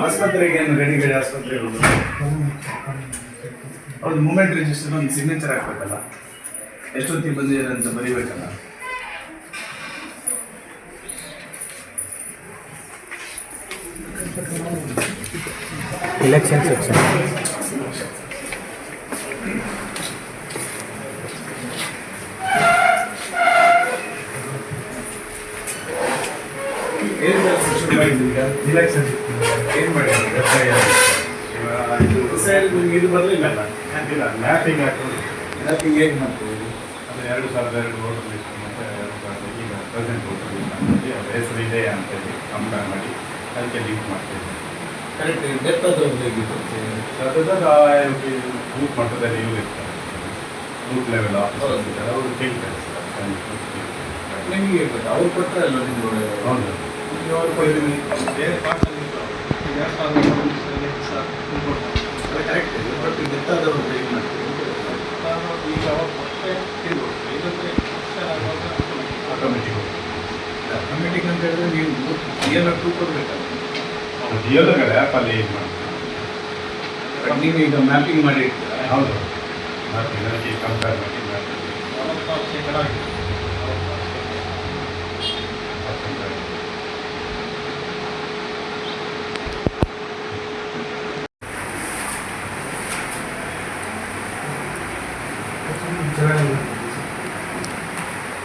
ಆಸ್ಪತ್ರೆಗೆ ಏನು ರೆಡಿ ಆಸ್ಪತ್ರೆ ಹೌದು ಮೂಮೆಂಟ್ ರಿಜಿಸ್ಟರ್ ಒಂದು ಸಿಗ್ನೇಚರ್ ಹಾಕ್ಬೇಕಲ್ಲ, ಎಷ್ಟೊತ್ತಿಗೆ ಬಂದಿದೆ ಅಂತ ಬರೀಬೇಕಲ್ಲ. ಎಲೆಕ್ಷನ್ ಸೆಕ್ಷನ್ ಇಲೆಕ್ಷನ್ ಏನು ಮಾಡಿದ್ರೆ ಇದು ಬರಲಿಲ್ಲ ಮ್ಯಾಪಿಂಗ್ ಹಾಕೋದು. ಮ್ಯಾಪಿಂಗ್ ಹೇಗೆ ಮಾಡ್ತೀವಿ? ಅದು 2002 ವೋಟರ್ ಲಿಸ್ಟ್ ಮತ್ತು 2000 ಈಗ ಪ್ರೆಸೆಂಟ್ ವೋಟರ್ ಲಿಸ್ಟ್ ಅಂತೇಳಿ ಅವ್ರ ಹೆಸರು ಇದೆ ಅಂತೇಳಿ ಕಂಪೇರ್ ಮಾಡಿ ಅದಕ್ಕೆ ಲಿಂಕ್ ಮಾಡ್ತೀವಿ. ಕರೆಕ್ಟ್ ಡೆತ್ ಆದವ್ರು ಹೇಗಿತ್ತು? ಅದಕ್ಕೆ ಬೂತ್ ಮಟ್ಟದಲ್ಲಿ ಇವರು ಇರ್ತಾರೆ, ಬೂತ್ ಲೆವೆಲ್ ಆಫೀಸರ್ಸ್ ಇದ್ದಾರೆ, ಅವರು ಕೇಳ್ತಾರೆ ಸರ್. ನಿಮಗೆ ಹೇಳ್ಬೇಕು, ಅವ್ರು ಕೊಟ್ಟರೆ ಅಲ್ಲ ನಿಮ್ಗೆ. ಹೌದು, ಬೇರೆ ಪಾರ್ಟಲ್ಲಿ ಕರೆಕ್ಟ್ ಇದೆ, ಬಟ್ ಡೆತ್ ಆದವ್ರು ಹೇಗೆ ಮಾಡ್ತೀವಿ? ಈಗ ಅವ್ರು ಮತ್ತೆ ತಿಳ್ಕೊಡ್ತಾರೆ, ಇಲ್ಲಂದರೆ ಆಟೋಮೆಟಿಕ್ ಆಟೋಮೆಟಿಕ್ ಅಂತ ಹೇಳಿದ್ರೆ ನೀವು ರಿಯಲ್ ಟೂ ಕೊಡಬೇಕಲ್ಲ. ರಿಯಲ್ಗಳ ಆ್ಯಪಲ್ಲಿ ಇದು ಮಾಡ್ತೀವಿ. ನೀವು ಈಗ ಮ್ಯಾಪಿಂಗ್ ಮಾಡಿ ಇರ್ತೀರಾ? ಹೌದು, ಮಾಡ್ತೀವಿ. ಅದಕ್ಕೆ ಕಂಪೇರ್ ಮಾಡಿ ಮಾಡ್ತೀವಿ.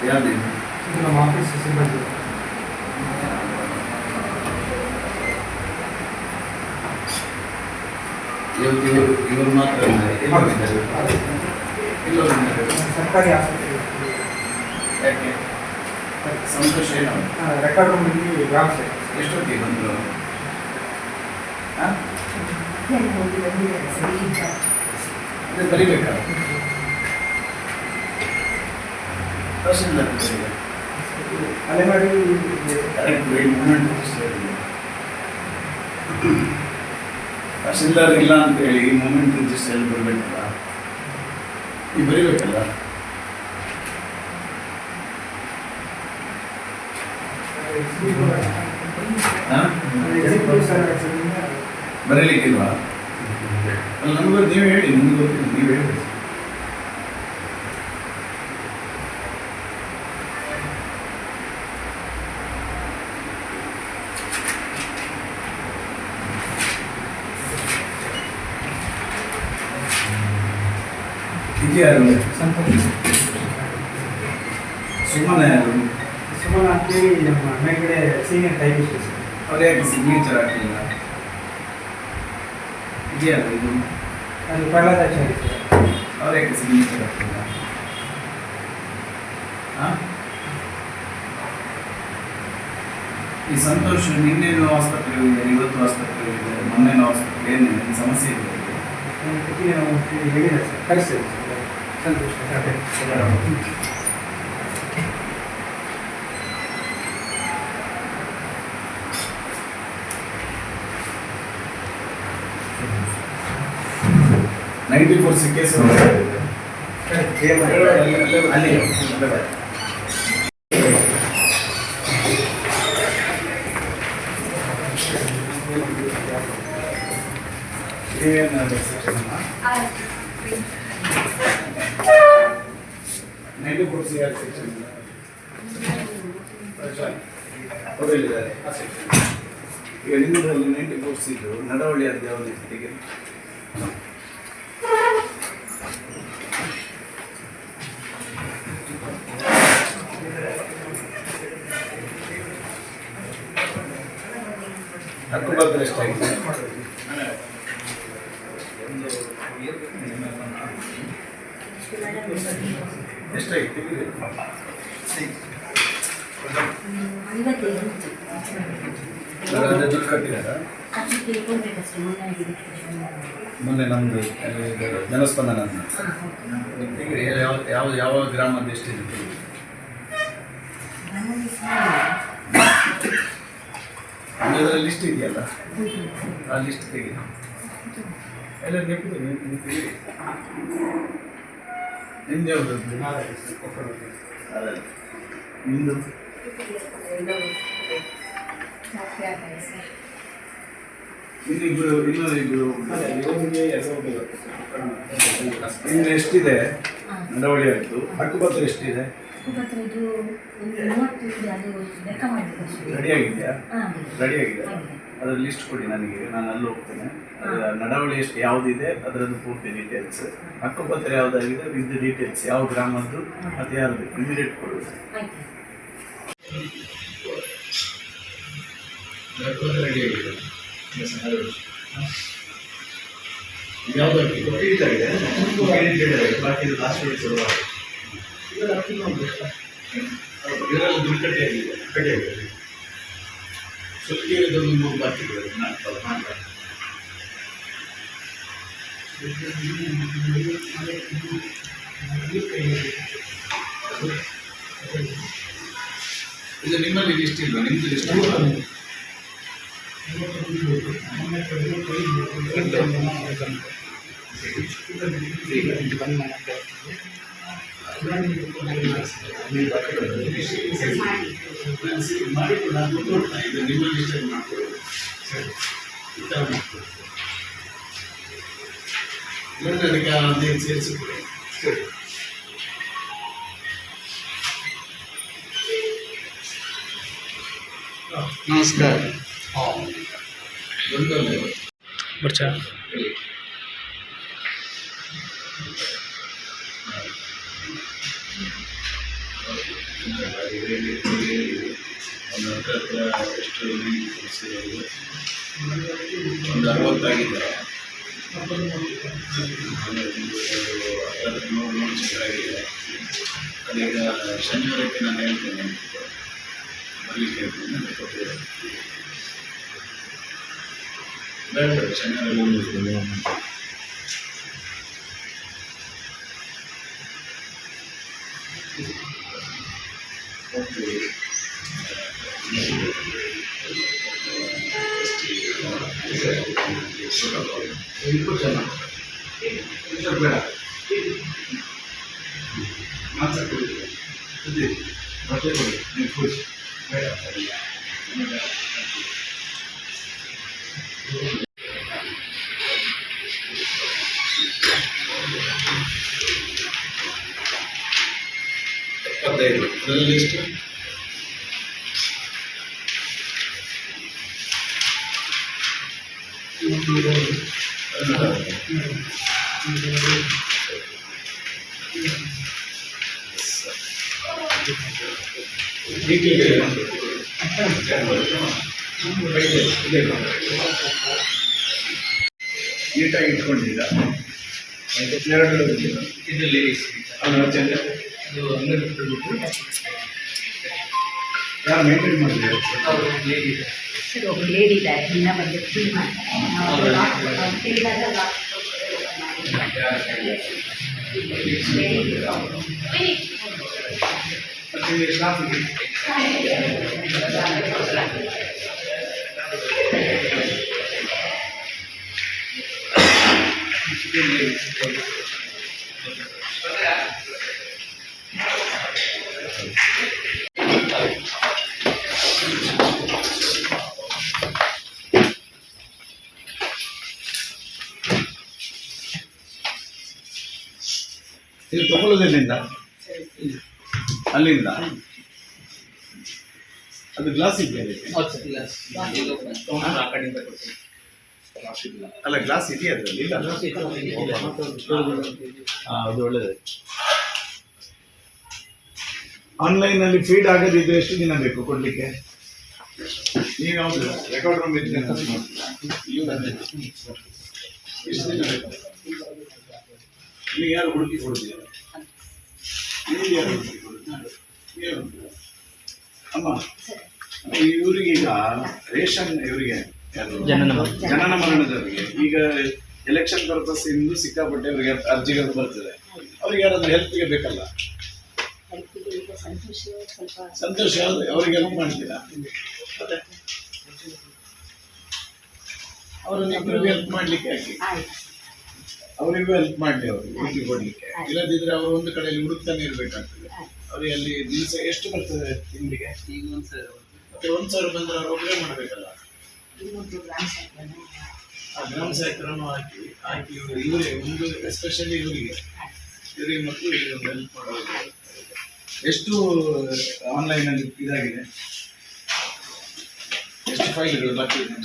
ಯಾವ್ದು ನಮ್ಮ ಆಫೀಸ್ ಸಿಬ್ಬಂದಿ ಇವರು ಮಾತ್ರ ಸರ್ಕಾರಿ ಆಸ್ಪತ್ರೆ. ಯಾಕೆ ಸಂತೋಷ ಏನು? ರೆಕಾರ್ಡ್ ರೂಮಲ್ಲಿ ಗ್ರಾಮ ಸೈಟ್ ಎಷ್ಟೊತ್ತಿಗೆ ಬಂದರು? ಅದೇ ಬರಿಬೇಕಾ? ತಹಸೀಲ್ದಾರ್ ಅಲೆ ಮಾಡಿ ಕರೆಕ್ಟ್ ಮೂಮೆಂಟ್ ತಹಸೀಲ್ದಾರ್ ಇಲ್ಲ ಅಂತೇಳಿ ಮೂಮೆಂಟ್ ರಿಜಿಸ್ಟರ್ ಬರಬೇಕಲ್ಲ, ನೀವು ಬರೀಬೇಕಲ್ಲ. ಬರೀಲಿಕ್ಕಿಲ್ವಾ? ಅಲ್ಲ, ನಮ್ಗೆ ನೀವು ಹೇಳಿ, ನಿಮ್ಗೆ ಗೊತ್ತಿಲ್ಲ, ನೀವು ಹೇಳಿ. ಯಾರು? ಸುಮ್ಮನೆ ಯಾರು? ಸುಮನ ಅಂತೇಳಿ ನಮ್ಮ ಮೇಲ್ಗಡೆ ಸೀನಿಯರ್ ಟೈಪಿಸ್ಟ್ ಸರ್. ಅವ್ರು ಯಾಕೆ ಸಿಗ್ನೇಚರ್ ಹಾಕಲಿಲ್ಲ? ಇದೆಯಲ್ಲ ಇದು, ಅದು ಪ್ರಹ್ಲಾದಾಚಾರ್ಯ ಸರ್. ಅವ್ರು ಯಾಕೆ ಸಿಗ್ನೇಚರ್ ಹಾಕಲಿಲ್ಲ? ಈ ಸಂತೋಷ್ ನಿನ್ನೇನು ಆಸ್ಪತ್ರೆಗೆ ಹೋಗಿದ್ದಾರೆ, ಇವತ್ತು ಆಸ್ಪತ್ರೆಗೆ ಹೋಗಿದ್ದಾರೆ, ಮೊನ್ನೆನೂ ಆಸ್ಪತ್ರೆ, ಏನು ಸಮಸ್ಯೆ ಇದೆ? ಹೇಳಿದ್ದಾರೆ ಸರ್, ಕರೆಸ್ತೇವೆ ಸರ್. ಸಂತೋಷ. 94 ಕೇಸ್ ಅಲ್ಲಿ ನೀವೇನು ಸೆಕ್ಷನ್ 94 CR ಸೆಕ್ಷನ್ ಅವರಲ್ಲಿದ್ದಾರೆ ಆ ಸೆಕ್ಷನ್. ಈಗ ನಿಮ್ಮದ್ರಲ್ಲಿ 94 ಸೀಟು ನಡವಳಿ ಅದು ಯಾವುದು ಜೊತೆಗೆ ಹಕ್ಕುಬಾರ್ದು ಎಷ್ಟಾಗಿದೆ? ಎಷ್ಟಾಗಿತ್ತು? ದುಡ್ಡು ಕಟ್ಟಿದಾರ? ಮೊನ್ನೆ ನಮ್ಮದು ಜನಸ್ಪಂದನ ಯಾವ ಗ್ರಾಮದ ಎಷ್ಟಿದೆ? ಅದರ ಲಿಸ್ಟ್ ಇದೆಯಲ್ಲ, ಆ ಲಿಸ್ಟ್ ತೆಗಿ. ಎಲ್ಲ ನೆನಪಿದೆ, ನಿಮ್ದು ಯಾವುದು? ನಿಮ್ಮದು ಇನ್ನಿಬ್ರು ಇವರಿಗೆ ಎರಡು ಹುಡುಗರು. ಇನ್ನು ಎಷ್ಟಿದೆ ನಡವಳಿ ಆಯಿತು ಹಕ್ಕುಪತ್ರ ಎಷ್ಟಿದೆ ಇದು ಒಂದು 30 ಇದೆ, ಅದು ಲೆಕ್ಕ ಮಾಡಿದ್ದು ಅಷ್ಟೇ. ರೆಡಿಯಾಗಿದೆಯಾ ಹಾಂ, ರೆಡಿಯಾಗಿದೆ ಆಗಿದೆ. ಅದರ ಲಿಸ್ಟ್ ಕೊಡಿ ನನಗೆ, ನಾನು ಅಲ್ಲಿ ಹೋಗ್ತೇನೆ. ಅದರ ನಡವಳಿ ಎಷ್ಟು ಯಾವುದಿದೆ ಅದರದ್ದು ಪೂರ್ತಿ ಡೀಟೇಲ್ಸ್, ಹಕ್ಕುಪತ್ರ ಯಾವುದಾಗಿದೆ ವಿತ್ ಡೀಟೇಲ್ಸ್, ಯಾವ ಗ್ರಾಮದ್ದು ಮತ್ತು ಯಾರ್ದು ಇಮಿಡಿಯೇಟ್ ಕೊಡು. ಆಯ್ತು. ರೆಡಿಯಾಗಿದೆ ಯಾವುದು ಇದಾಗಿದೆ ಬಾಕಿ ಲಾಸ್ಟ್ ಕೊಡುವ ಇದರಲ್ಲಿ ದುಡ್ಡು ಕಟ್ಟಿಯಾಗಿದೆ ಸುತ್ತಿರೋದೊಂದು 3 ಬಾಕಿ ಇದೆ. ಇದು ನಿಮ್ಮಲ್ಲಿ ಲಿಸ್ಟ್ ಇಲ್ವಾ? ನಿಮ್ಮದು ಲಿಸ್ಟ್ ಮಾಡಿಕೊಂಡು ನಾನು ನೋಡ್ತಾ ಇದು ನಿಮ್ಮ ಲಿಸ್ಟ್ ಮಾಡ್ಕೊಳ್ಳಿ. ಅದಕ್ಕೆ ಅದೇ ಸೇರಿಸಿಕೊಳ್ಳಿ. ಸರಿ, ನಮಸ್ಕಾರ. ಬರ್ಚಾ ಒಂದು ಹತ್ರ ಎಷ್ಟು ಒಂದು 60 ಆಗಿದೆ. ನೋಡು ಚೆನ್ನಾಗಿದೆ. ಅದೀಗ ಶನಿವಾರಕ್ಕೆ ನಾನು ಹೇಳ್ತೇನೆ ಬರಲಿಕ್ಕೆ ಹೇಳ್ತೇನೆ. ಬೇಡ ಶನಿವಾರ ಬೇಡ ಮಾತ್ರ ಕೊಡಿ, ಬಟ್ಟೆ ಕೊಡಿ, ನೀವು ಕೊಡಿ ಬೇಡ. ಎಪ್ಪತ್ತೈದು ಅದರಲ್ಲಿ ಎಷ್ಟು? ನೀಟಾಗಿ ಇಟ್ಕೊಂಡಿಲ್ಲ. ಇದು ಲೇಡೀಸ್ ಇದು ಅಂಗಡಿ ಬಿಟ್ಟು ಯಾರು ಮೇಂಟೈನ್ ಮಾಡಿದ್ದಾರೆ? ಸರ್, ಒಬ್ಬ ಲೇಡಿ ಇದ್ದಾರೆ, ದಿನ ಬಂದು ಕ್ಲೀನ್ ಮಾಡ್ತಾರೆ. ನಾವು ತಿಳಿದಾಗ ಮತ್ತೆ ಸ್ಟಾಫಿಗೆ ಇದು ತಗೊಳ್ಳೋದೆಲ್ಲಿಂದ? ಅಲ್ಲಿಂದ ಅದು ಗ್ಲಾಸ್ ಇದೆಯಾ ಅದಕ್ಕೆ? ಅಲ್ಲ ಗ್ಲಾಸ್ ಇದೆಯಾ ಅದರಲ್ಲಿ? ಇಲ್ಲ ಅದು ಒಳ್ಳೆಯದು. ಆನ್ಲೈನಲ್ಲಿ ಫೀಡ್ ಆಗದಿದ್ರೆ ಎಷ್ಟು ದಿನ ಬೇಕು ಕೊಡಲಿಕ್ಕೆ? ನೀವು ಯಾವುದು ರೆಕಾರ್ಡ್ ರೂಮ್ ಇದ್ರೆ ಎಷ್ಟು ದಿನ ಬೇಕು? ನೀವು ಯಾರು ಹುಡುಕಿ ಕೊಡ್ತೀರಾ? ನೀವು ಯಾರು ಹುಡುಕಿ ಕೊಡ್ತೀರಾ? ಅಮ್ಮ, ಇವರಿಗೆ ಈಗ ರೇಷನ್ ಇವರಿಗೆ ಜನನ ಮರಣದವರಿಗೆ ಈಗ ಎಲೆಕ್ಷನ್ ಪರ್ಪಸ್ ಇಂದು ಸಿಕ್ಕಾಪಟ್ಟೆ ಅವರಿಗೆ ಅರ್ಜಿಗಳು ಬರ್ತದೆ. ಅವ್ರಿಗೆ ಯಾರಾದ್ರೂ ಹೆಲ್ಪ್ಗೆ ಬೇಕಲ್ಲ? ಸಂತೋಷ ಅವ್ರಿಗೆ ಹೆಲ್ಪ್ ಮಾಡ್ತೀರಾ? ಮತ್ತೆ ಅವರನ್ನು ಇಬ್ಬರಿಗೂ ಹೆಲ್ಪ್ ಮಾಡ್ಲಿಕ್ಕೆ ಹಾಕಿ, ಅವರಿಗೂ ಹೆಲ್ಪ್ ಮಾಡಲಿ, ಅವ್ರಿಗೆ ಹುಡುಕಿ ಕೊಡ್ಲಿಕ್ಕೆ. ಇಲ್ಲದಿದ್ರೆ ಅವರು ಒಂದು ಕಡೆಯಲ್ಲಿ ಹುಡುಕ್ತಾನೆ ಇರ್ಬೇಕಾಗ್ತದೆ. ಅವ್ರಿಗೆ ಅಲ್ಲಿ ದಿವಸ ಎಷ್ಟು ಬರ್ತದೆ ತಿಂಗಳಿಗೆ? ಮತ್ತೆ 1,000 ಬಂದ್ರೆ ಅವ್ರು ಒಬ್ಬರೇ ಮಾಡಬೇಕಲ್ಲ. ಇನ್ನೊಂದು ಗ್ರಾಮ ಶಾಖೆಯನ್ನು ಆ ಗ್ರಾಮ ಸಹಾಯಕರನ್ನು ಹಾಕಿ ಇವರೇ ಒಂದು ಎಸ್ಪೆಷಲಿ ಇವರಿಗೆ ಮತ್ತು ಇವರಿಗೆ ಒಂದು ಹೆಲ್ಪ್ ಮಾಡೋದು. ಎಷ್ಟು ಆನ್ಲೈನಲ್ಲಿ ಇದಾಗಿದೆ, ಎಷ್ಟು ಫೈಲ್ಗಳು ಬಾಕಿ ಇದೆ?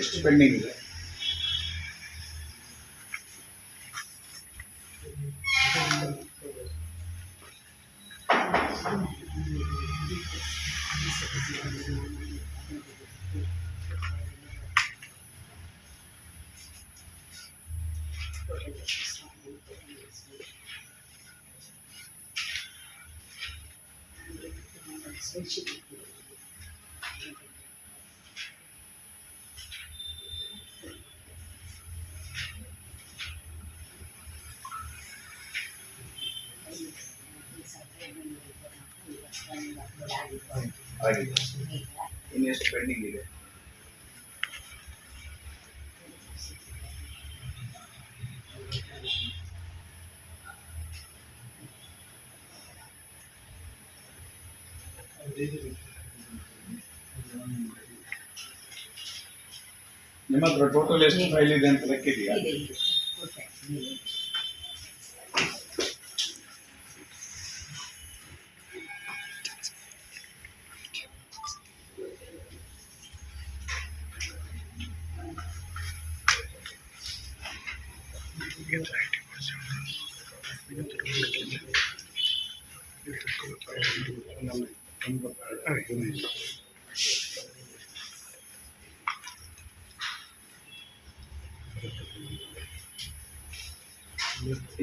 ಎಷ್ಟು ಪೆಂಡಿಂಗ್ ಇದೆ? ಆಗಿದೆ. ಇನ್ನು ಎಷ್ಟು ಪೆಂಡಿಂಗ್ ಇದೆ? ನಿಮ್ಮ ಹತ್ರ ಟೋಟಲ್ ಎಷ್ಟು ಫೈಲ್ ಇದೆ ಅಂತ ಲೆಕ್ಕಿದೆಯಾ?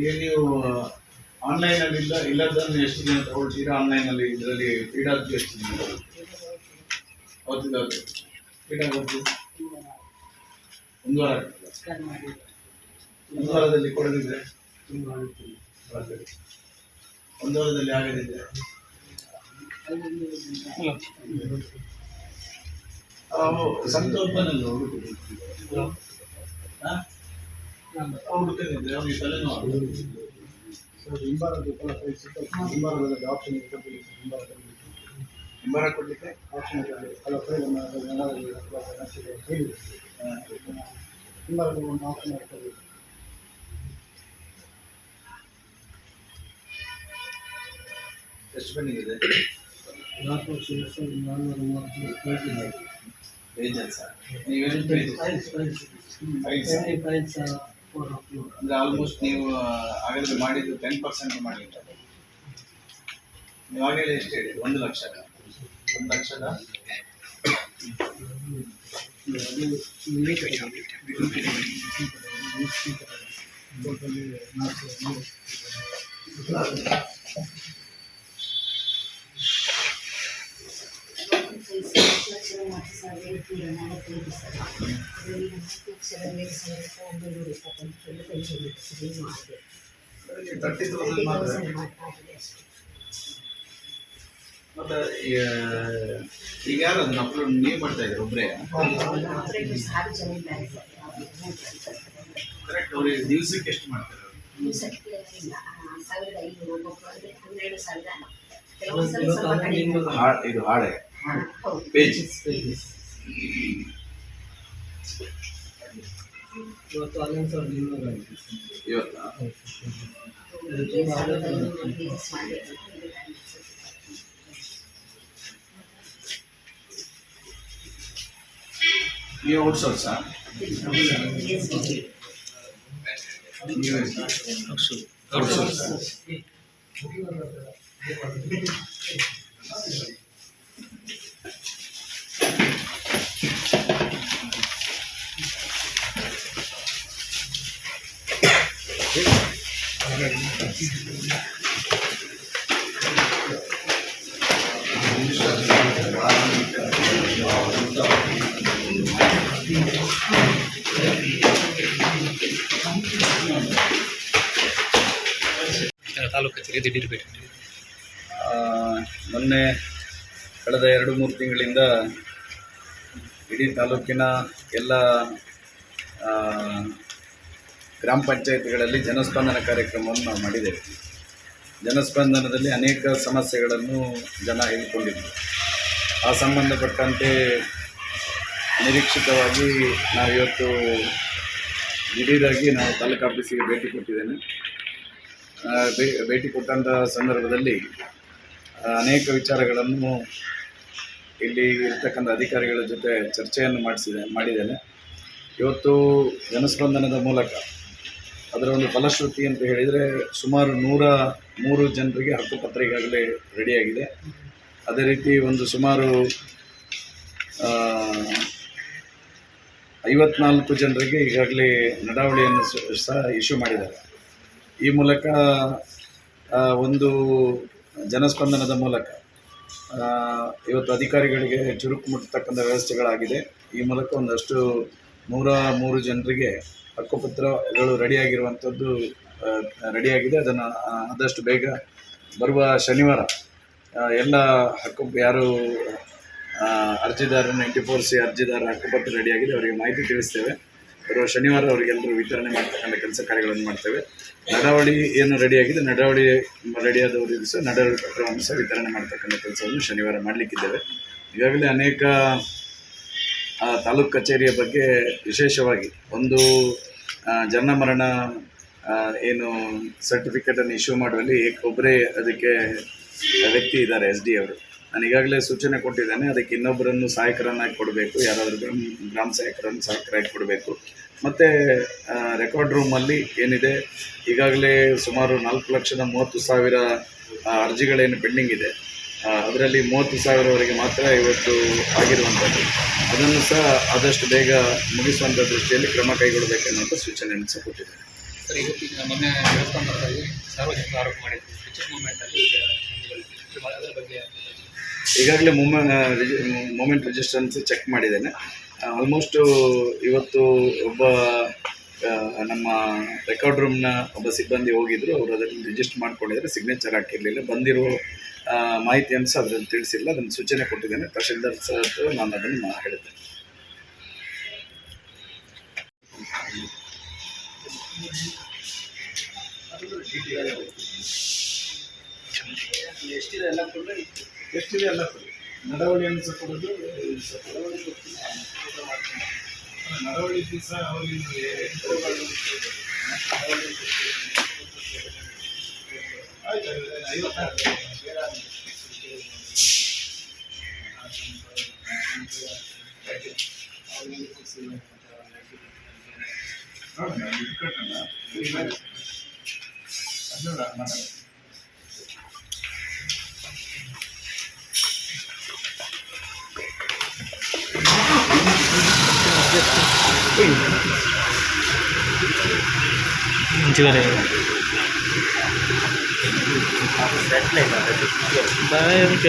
ಈಗ ನೀವು ಆನ್ಲೈನ್ ಅಲ್ಲಿ ಇಲ್ಲದನ್ನು ಎಷ್ಟು ದಿನ ತಗೊಳ್ತೀರಾ? ಆನ್ಲೈನ್ ಅಲ್ಲಿ ಇದರಲ್ಲಿ ಫೀಡ್ ಆಗಿ ಎಷ್ಟು ದಿನ ಅವತ್ತಿದ್ದು ಫೀಡ್ ಆಗೋದು ಒಂದು ವಾರ ಆಗ್ತದೆ. ಒಂದು ವಾರದಲ್ಲಿ ಕೊಡದಿದ್ರೆ ಒಂದು ವಾರದಲ್ಲಿ ಆಗದಿದ್ರೆ ಸಂತೋಷನಲ್ಲಿ ಹುಡುಕದಿದ್ರೆ ಅವನಿಗೆ ತಲೆನೋವು. ಹಿಂಬಾರ ಕೊಡ್ಲಿಕ್ಕೆ ಆಪ್ಷನ್ ಎಷ್ಟು ಬಂದಿದೆ? 4,430 ಪೇಜಸ್. ನೀವೇನು ಅಂದರೆ ಆಲ್ಮೋಸ್ಟ್ ನೀವು ಹಾಗಾದ್ರೆ ಮಾಡಿದ್ದು 10% ಮಾಡಿರ್ತಾರೆ. ನೀವು ಆಗಲೇ ಎಷ್ಟು ಹೇಳಿ? 1,00,000. 1,00,000 30,000 ಮಾತ್ರ. ಮತ್ತೆ ಈಗ ಯಾರು ಅದನ್ನ ಅಪ್ಲೋಡ್ ನೀವು ಮಾಡ್ತಾ ಇದ್ದೀರಿ ಒಬ್ಬರೇ? ಕರೆಕ್ಟ್. ಅವ್ರಿಗೆ ದಿವಸಕ್ಕೆ ಎಷ್ಟು ಮಾಡ್ತಾರೆ? ಇದು ಹಾಡೆ ಪೇಜಸ್ ಇವತ್ತು ನೀವು ಔಟ್ಸೋರ್ಸಾ? ಔಟ್ಸೋರ್ಸ್. ತಾಲೂಕು ಕಚೇರಿ ದಿಢೀರ್ ಭೇಟಿ. ಮೊನ್ನೆ ಕಳೆದ 2-3 ತಿಂಗಳಿಂದ ಇಡೀ ತಾಲೂಕಿನ ಎಲ್ಲ ಗ್ರಾಮ ಪಂಚಾಯತ್ಗಳಲ್ಲಿ ಜನಸ್ಪಂದನ ಕಾರ್ಯಕ್ರಮವನ್ನು ನಾವು ಮಾಡಿದ್ದೇವೆ. ಜನಸ್ಪಂದನದಲ್ಲಿ ಅನೇಕ ಸಮಸ್ಯೆಗಳನ್ನು ಜನ ಹೇಳಿಕೊಂಡಿದ್ದರು. ಆ ಸಂಬಂಧಪಟ್ಟಂತೆ ನಿರೀಕ್ಷಿತವಾಗಿ ನಾವು ಇವತ್ತು ದಿಢೀರಾಗಿ ನಾವು ತಾಲೂಕು ಆಫೀಸಿಗೆ ಭೇಟಿ ಕೊಟ್ಟಿದ್ದೇನೆ. ಭೇಟಿ ಕೊಟ್ಟಂಥ ಸಂದರ್ಭದಲ್ಲಿ ಅನೇಕ ವಿಚಾರಗಳನ್ನು ಇಲ್ಲಿ ಇರ್ತಕ್ಕಂಥ ಅಧಿಕಾರಿಗಳ ಜೊತೆ ಚರ್ಚೆಯನ್ನು ಮಾಡಿದ್ದೇನೆ. ಇವತ್ತು ಜನಸ್ಪಂದನದ ಮೂಲಕ ಅದರ ಒಂದು ಫಲಶ್ರುತಿ ಅಂತ ಹೇಳಿದರೆ ಸುಮಾರು 103 ಜನರಿಗೆ ಹಕ್ಕುಪತ್ರ ಈಗಾಗಲೇ ರೆಡಿಯಾಗಿದೆ. ಅದೇ ರೀತಿ ಒಂದು ಸುಮಾರು 54 ಜನರಿಗೆ ಈಗಾಗಲೇ ನಡಾವಳಿಯನ್ನು ಸಹ ಇಶ್ಯೂ ಮಾಡಿದ್ದಾರೆ. ಈ ಮೂಲಕ ಒಂದು ಜನಸ್ಪಂದನದ ಮೂಲಕ ಇವತ್ತು ಅಧಿಕಾರಿಗಳಿಗೆ ಚುರುಕು ಮುಟ್ಟತಕ್ಕಂಥ ವ್ಯವಸ್ಥೆಗಳಾಗಿದೆ. ಈ ಮೂಲಕ ಒಂದಷ್ಟು 103 ಜನರಿಗೆ ಹಕ್ಕುಪತ್ರಗಳು ರೆಡಿಯಾಗಿರುವಂಥದ್ದು ರೆಡಿಯಾಗಿದೆ. ಅದನ್ನು ಆದಷ್ಟು ಬೇಗ ಬರುವ ಶನಿವಾರ ಎಲ್ಲ ಯಾರು ಅರ್ಜಿದಾರರು 94C ಅರ್ಜಿದಾರ ಹಕ್ಕುಪತ್ರ ರೆಡಿಯಾಗಿದೆ ಅವರಿಗೆ ಮಾಹಿತಿ ತಿಳಿಸ್ತೇವೆ. ಬರುವ ಶನಿವಾರ ಅವರಿಗೆಲ್ಲರೂ ವಿತರಣೆ ಮಾಡ್ತಕ್ಕಂಥ ಕೆಲಸ ಕಾರ್ಯಗಳನ್ನು ಮಾಡ್ತೇವೆ. ನಡಾವಳಿ ಏನು ರೆಡಿಯಾಗಿದೆ, ನಡಾವಳಿ ರೆಡಿಯಾದವರಿಗೂ ಸಹ ನಡಾವಳಿ ಪತ್ರವನ್ನು ಸಹ ವಿತರಣೆ ಮಾಡ್ತಕ್ಕಂಥ ಕೆಲಸವನ್ನು ಶನಿವಾರ ಮಾಡಲಿಕ್ಕಿದ್ದೇವೆ. ಈಗಾಗಲೇ ಅನೇಕ ತಾಲೂಕು ಕಚೇರಿಯ ಬಗ್ಗೆ ವಿಶೇಷವಾಗಿ ಒಂದು ಜನನ ಮರಣ ಏನು ಸರ್ಟಿಫಿಕೇಟನ್ನು ಇಶ್ಯೂ ಮಾಡುವಲ್ಲಿ ಒಬ್ಬರೇ ಅದಕ್ಕೆ ವ್ಯಕ್ತಿ ಇದ್ದಾರೆ, SD ಅವರು. ನಾನು ಈಗಾಗಲೇ ಸೂಚನೆ ಕೊಟ್ಟಿದ್ದೇನೆ. ಅದಕ್ಕೆ ಇನ್ನೊಬ್ಬರನ್ನು ಸಹಾಯಕರನ್ನಾಗಿ ಕೊಡಬೇಕು, ಯಾರಾದರೂ ಗ್ರಾಮ ಸಹಾಯಕರನ್ನು ಸಹಾಯಕರಾಗಿ ಕೊಡಬೇಕು. ಮತ್ತು ರೆಕಾರ್ಡ್ ರೂಮಲ್ಲಿ ಏನಿದೆ ಈಗಾಗಲೇ ಸುಮಾರು 4,30,000 ಅರ್ಜಿಗಳೇನು ಪೆಂಡಿಂಗ್ ಇದೆ, ಅದರಲ್ಲಿ 30,000ವರೆಗೆ ಮಾತ್ರ ಇವತ್ತು ಆಗಿರುವಂಥದ್ದು. ಅದನ್ನು ಸಹ ಆದಷ್ಟು ಬೇಗ ಮುಗಿಸುವಂಥ ದೃಷ್ಟಿಯಲ್ಲಿ ಕ್ರಮ ಕೈಗೊಳ್ಳಬೇಕೆನ್ನುವಂಥ ಸೂಚನೆಯನ್ನು ಸಹ ಕೊಟ್ಟಿದ್ದೇನೆ. ಸರ್, ಇವತ್ತಿನ ಮೊನ್ನೆ ದೇವಸ್ಥಾನದಲ್ಲಿ ಸಾರ್ವಜನಿಕ ಆರೋಪ ಮಾಡಿದ್ರು ರಿಚರ್ಡ್ ಮೂವ್ಮೆಂಟಲ್ಲಿ ಅದರ ಬಗ್ಗೆ ಈಗಾಗಲೇ ಮೂಮೆಂಟ್ ರಿಜಿಸ್ಟರ್ಸ್ ಚೆಕ್ ಮಾಡಿದ್ದೇನೆ. ಆಲ್ಮೋಸ್ಟು ಇವತ್ತು ಒಬ್ಬ ನಮ್ಮ ರೆಕಾರ್ಡ್ ರೂಮ್ನ ಒಬ್ಬ ಸಿಬ್ಬಂದಿ ಹೋಗಿದ್ದರು. ಅವರು ಅದನ್ನು ರಿಜಿಸ್ಟರ್ ಮಾಡ್ಕೊಂಡಿದ್ದಾರೆ, ಸಿಗ್ನೇಚರ್ ಹಾಕಿರಲಿಲ್ಲ. ಬಂದಿರೋ ಮಾಹಿತಿಯನ್ನು ಸಹ ಅದರಲ್ಲಿ ತಿಳಿಸಿಲ್ಲ. ಅದನ್ನು ಸೂಚನೆ ಕೊಟ್ಟಿದ್ದೇನೆ. ತಹಶೀಲ್ದಾರ್ ಸಹ ನಾನು ಅದನ್ನು ಹೇಳಿದ್ದೇನೆ. ಎಷ್ಟಿದೆ ಎಲ್ಲ ನಡವಳಿಯನ್ನು ಸಹ ಕೊಡೋದು, ನಡವಳಿ ಸಹ ಅವರಿಗೆ మంచిగానే బాగా ఏమిటి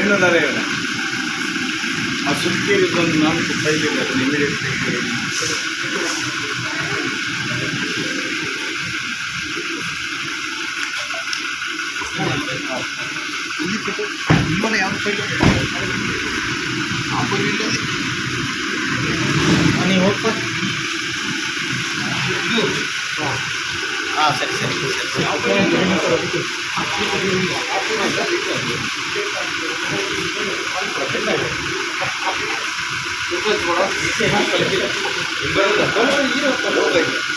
ಏನಂದರೆ ಆ ಸುಲ್ಕೇರಿ ಬಂದು 4 ಫೈಲ್ ಇದೆ ಅದನ್ನು ಇಮಿಡಿಯೇಟ್ಲಿ ನೀವು ಹೋಗ್ತಾ ಹಾಂ ಸರಿ ಸರಿ ಸರಿ